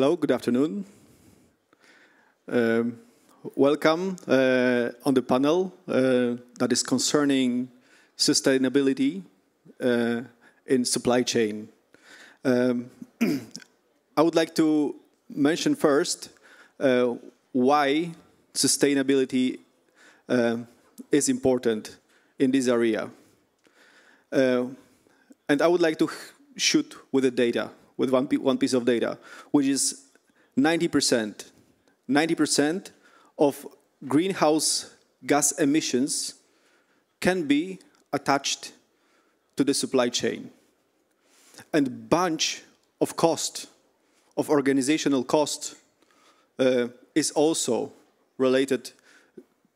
Hello, good afternoon. Welcome on the panel that is concerning sustainability in supply chain. I would like to mention first why sustainability is important in this area. And I would like to shoot with the data, with one piece of data, which is 90%. 90% of greenhouse gas emissions can be attached to the supply chain. And bunch of cost, of organizational cost, is also related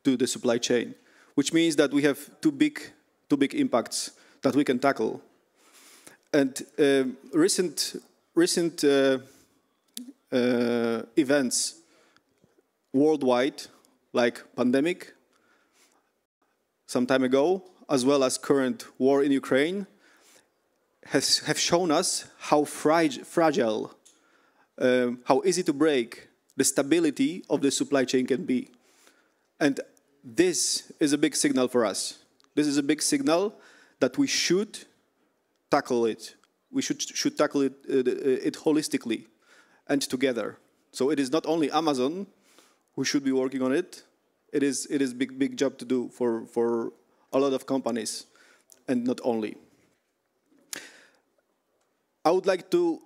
to the supply chain, which means that we have two big impacts that we can tackle. And recent events worldwide, like pandemic some time ago, as well as current war in Ukraine, have shown us how fragile, how easy to break the stability of the supply chain can be. And this is a big signal for us. This is a big signal that we should tackle it. We should tackle it holistically and together. So it is not only Amazon who should be working on it. It is big job to do for a lot of companies, and not only. I would like to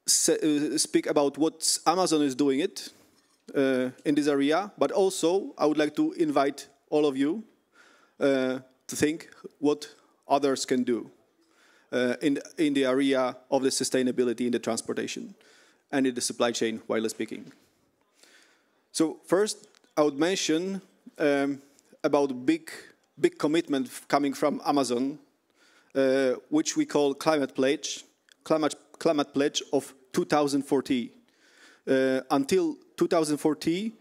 speak about what Amazon is doing it in this area, but also I would like to invite all of you to think what others can do in the area of the sustainability in the transportation and in the supply chain, widely speaking. So first, I would mention about big commitment coming from Amazon, which we call climate pledge of 2040. Until 2040,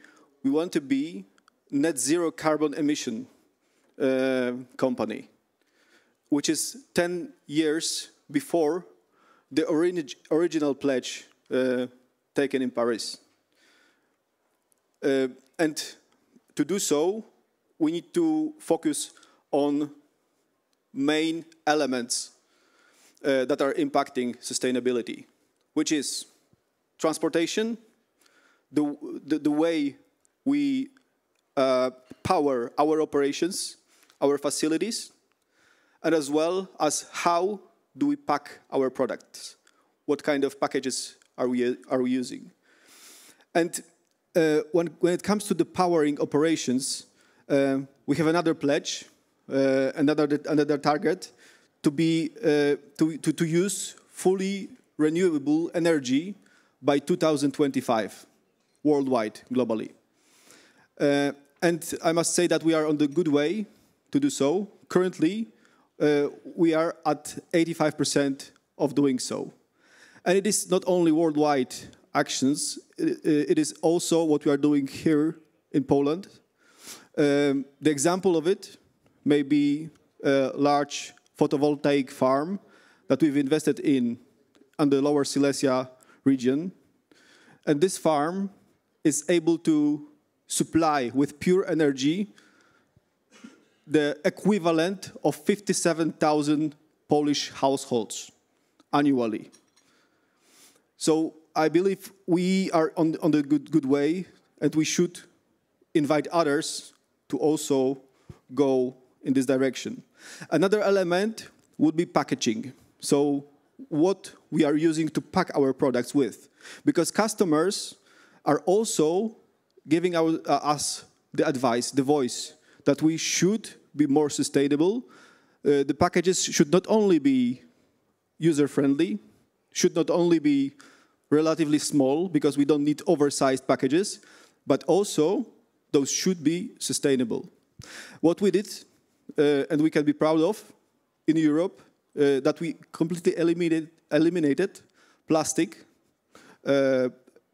we want to be net zero carbon emission company, which is 10 years before the original pledge taken in Paris. And to do so, we need to focus on main elements that are impacting sustainability, which is transportation, the way we power our operations, our facilities, and as well as how do we pack our products? What kind of packages are we using? And when it comes to the powering operations, we have another pledge, another target to be to use fully renewable energy by 2025, worldwide, globally. And I must say that we are on the good way to do so. Currently, we are at 85% of doing so. And it is not only worldwide actions, it is also what we are doing here in Poland. The example of it may be a large photovoltaic farm that we've invested in the Lower Silesia region. And this farm is able to supply with pure energy the equivalent of 57,000 Polish households annually. So I believe we are on the good way, and we should invite others to also go in this direction. Another element would be packaging. So what we are using to pack our products with. Because customers are also giving us the advice, the voice, that we should be more sustainable. The packages should not only be user-friendly, should not only be relatively small, because we don't need oversized packages, but also those should be sustainable. What we did, and we can be proud of, in Europe, that we completely eliminated plastic,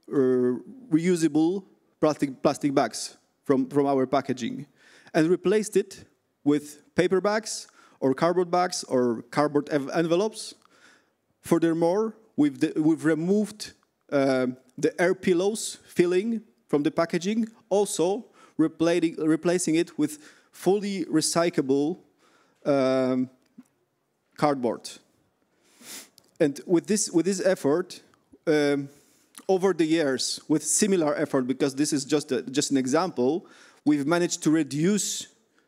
reusable plastic bags from our packaging, and replaced it with paper bags or cardboard bags or cardboard envelopes. Furthermore, we've removed the air pillows filling from the packaging, also replacing it with fully recyclable cardboard. And with this effort, over the years, with similar effort, because this is just an example, we've managed to reduce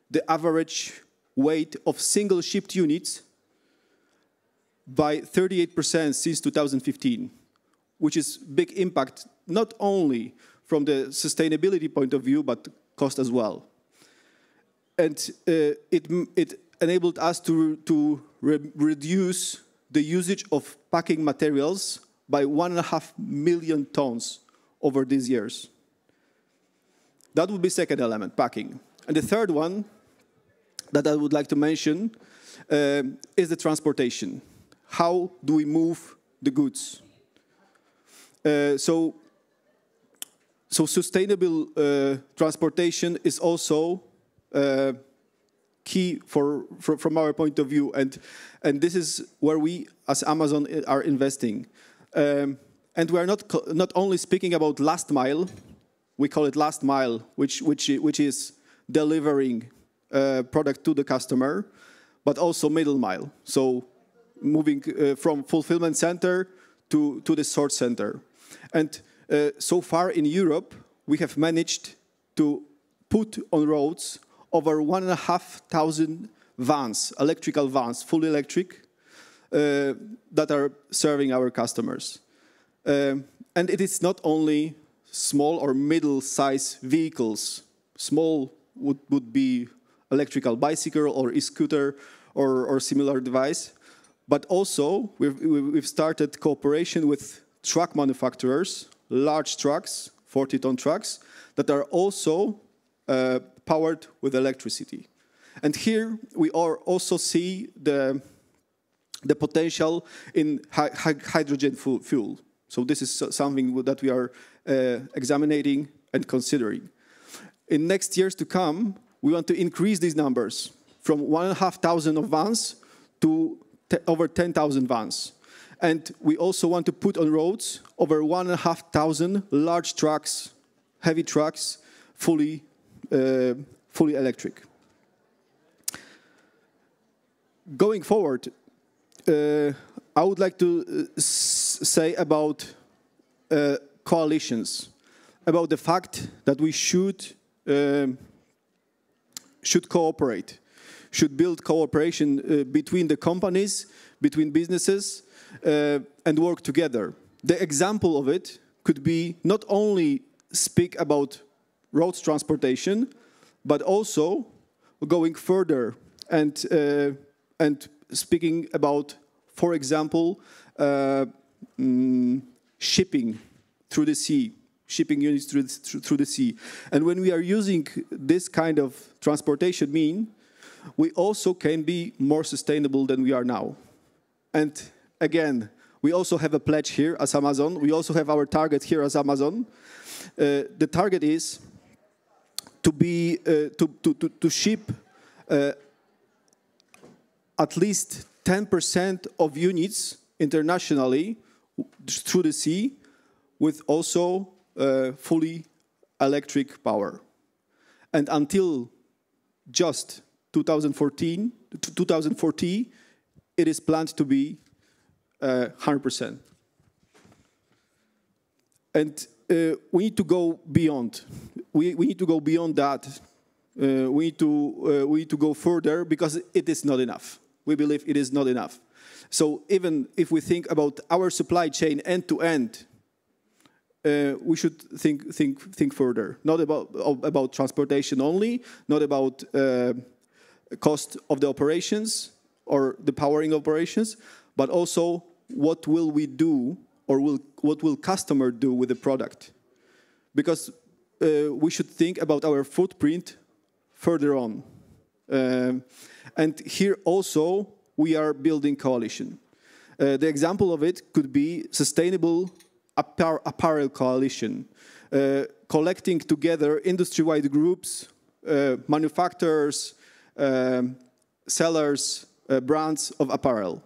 the average weight of single shipped units by 38% since 2015, which is big impact, not only from the sustainability point of view, but cost as well. And it enabled us to reduce the usage of packing materials by 1.5 million tons over these years. That would be second element, packing. And the third one that I would like to mention is the transportation. How do we move the goods? So sustainable transportation is also key from our point of view, and this is where we, as Amazon, are investing. And we are not only speaking about last mile. We call it last mile, which is delivering product to the customer, but also middle mile. So moving from fulfillment center to the sort center. And so far in Europe, we have managed to put on roads over 1,500 vans, electrical vans, fully electric, that are serving our customers. And it is not only small or middle-sized vehicles. Small would be electrical bicycle or e-scooter or similar device. But also, we've started cooperation with truck manufacturers, large trucks, 40-ton trucks, that are also powered with electricity. And here we also see the potential in hydrogen fuel. So this is something that we are examining and considering. In next years to come, we want to increase these numbers from 1,500 of vans to over 10,000 vans. And we also want to put on roads over 1,500 large trucks, heavy trucks, fully electric. Going forward, I would like to say about coalitions, about the fact that we should cooperate, should build cooperation between the companies, between businesses, and work together. The example of it could be not only speak about road transportation, but also going further and speaking about, for example, shipping through the sea, shipping units through the sea. And when we are using this kind of transportation mean, we also can be more sustainable than we are now. And again, we also have a pledge here as Amazon. We also have our target here as Amazon. The target is to ship at least 10% of units internationally through the sea with also fully electric power. And until just 2040, it is planned to be 100%. And we need to go beyond. We need to go beyond that. We need to go further because it is not enough. We believe it is not enough. So even if we think about our supply chain end to end, we should think further. Not about transportation only, not about cost of the operations or the powering operations, but also what will we do or what will customer do with the product? Because we should think about our footprint further on. And here also we are building coalition. The example of it could be sustainable apparel coalition, collecting together industry-wide groups, manufacturers, sellers, brands of apparel.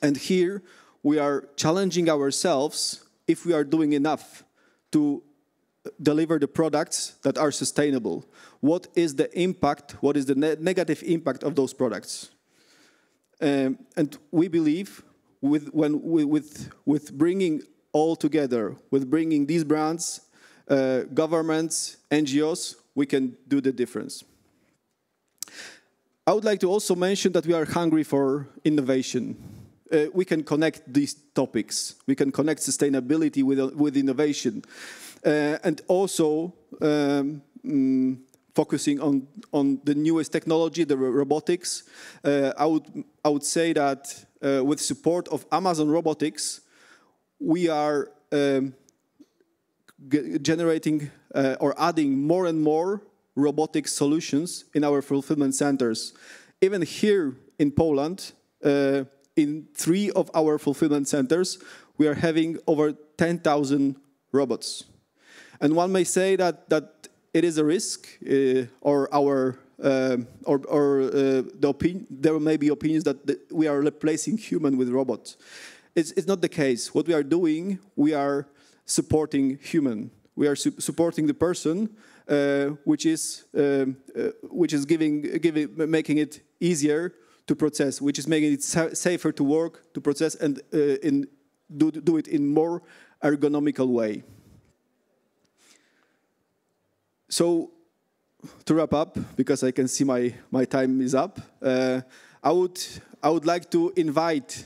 And here we are challenging ourselves if we are doing enough to deliver the products that are sustainable. What is the impact, what is the negative impact of those products? And we believe with bringing all together, with bringing these brands, governments, NGOs, we can do the difference. I would like to also mention that we are hungry for innovation. We can connect these topics. We can connect sustainability with innovation. And also focusing on the newest technology, the robotics. I would say that with support of Amazon Robotics, we are generating or adding more and more robotic solutions in our fulfillment centers. Even here in Poland, in 3 of our fulfillment centers, we are having over 10,000 robots. And one may say that it is a risk, or there may be opinions that we are replacing human with robots. It's not the case. What we are doing, we are supporting human. We are supporting the person, which is making it easier to process, which is making it safer to work, to process, and do it in more ergonomical way. So, to wrap up, because I can see my time is up, I would like to invite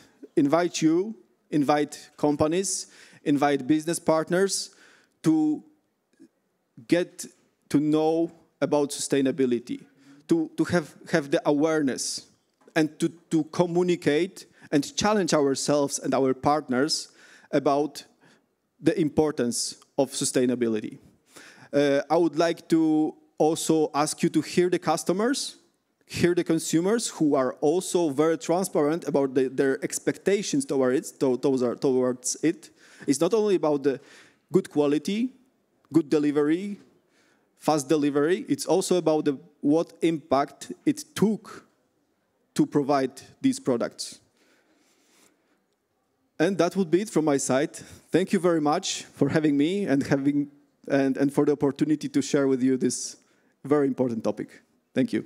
you, invite companies, invite business partners to get to know about sustainability, to have the awareness, and to communicate and challenge ourselves and our partners about the importance of sustainability. I would like to also ask you to hear the customers, hear the consumers who are also very transparent about their expectations towards it. It's not only about the good quality, good delivery, fast delivery. It's also about what impact it took to provide these products. And that would be it from my side. Thank you very much for having me and for the opportunity to share with you this very important topic. Thank you.